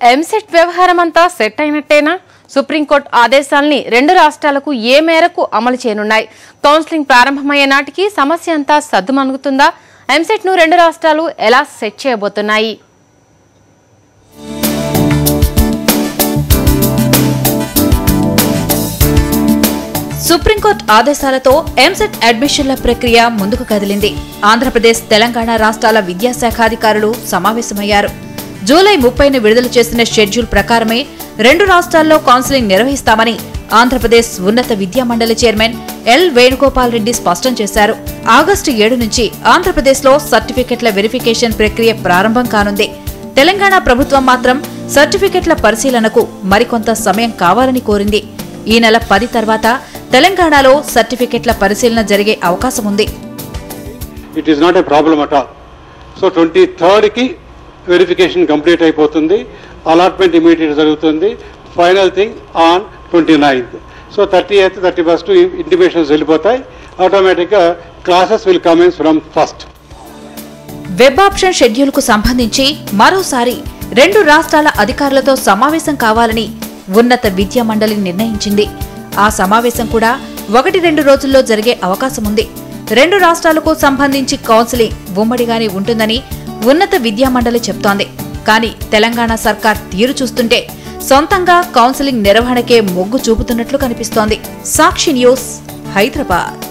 EAMCET వ్యవహారమంతా set అయినట్టేనా? Supreme court ఆదేశాల్ని రెండు రాష్ట్రాలకు ఏ మేరకు అమలు చేయనున్నాయి? కౌన్సిలింగ్ ప్రారంభమయ్యే నాటికి సమస్య అంతా సద్దుమణుగుతుందా? ఎంసెట్ ను రెండు రాష్ట్రాలు ఎలా సెట్ చేయబోతున్నాయి? సుప్రీంకోర్టు ఆదేశాలతో ఎంసెట్ అడ్మిషన్ల ప్రక్రియ ముందుకు కదిలింది. ఆంధ్రప్రదేశ్, తెలంగాణ రాష్ట్రాల విద్యాశాఖాధికారులు సమావేశమయ్యారు. జూలై 30ని విడుదల చేసిన షెడ్యూల్ ప్రకారమే రెండు రాష్ట్రాల్లో కౌన్సిలింగ్ నిర్వహిస్తామని ఆంధ్రప్రదేశ్ ఉన్నత విద్యా మండలి చైర్మన్ ఎల్ వేణుగోపాల్ రెడ్డి స్పష్టం చేశారు. ఆగస్టు 7 నుంచి ఆంధ్రప్రదేశ్లో సర్టిఫికెట్ల వెరిఫికేషన్ ప్రక్రియ ప్రారంభం కానుంది. తెలంగాణ ప్రభుత్వం మాత్రం సర్టిఫికెట్ల పరిశీలనకు మరికొంత సమయం కావాలని కోరింది. ఈ నెల 10 తర్వాత తెలంగాణలో సర్టిఫికెట్ల పరిశీలన జరిగే అవకాశం ఉంది. It is not a problem at all. So 23rd కి వెరిఫికేషన్ కంప్లీట్ అయిపోతుంది. అలాట్మెంట్ ఇమీడియట్ జరుగుతుంది. Final thing on 29th. So 30th, 31st intimations వెళ్ళిపోతాయి. ఆటోమేటిక్గా classes will commence from first. Web option schedule కు సంబంధించి మరోసారి రెండు రాష్ట్రాల అధికారులతో సమావేశం కావాలని ఉన్నత విద్యా మండలి నిర్ణయించింది. ఆ సమావేశం కూడా 1-2 రోజుల్లో జరిగే అవకాశం ఉంది. రెండు రాష్ట్రాలకు సంబంధించి కౌన్సిలింగ్ ఉమ్మడిగానే ఉంటుందని ఉన్నత విద్యా మండలి చెప్తోంది. కానీ తెలంగాణ సర్కార్ తీరు చూస్తుంటే సొంతంగా కౌన్సిలింగ్ నిర్వహణకే మొగ్గు చూపుతున్నట్లు కనిపిస్తోంది. సాక్షి న్యూస్, హైదరాబాద్.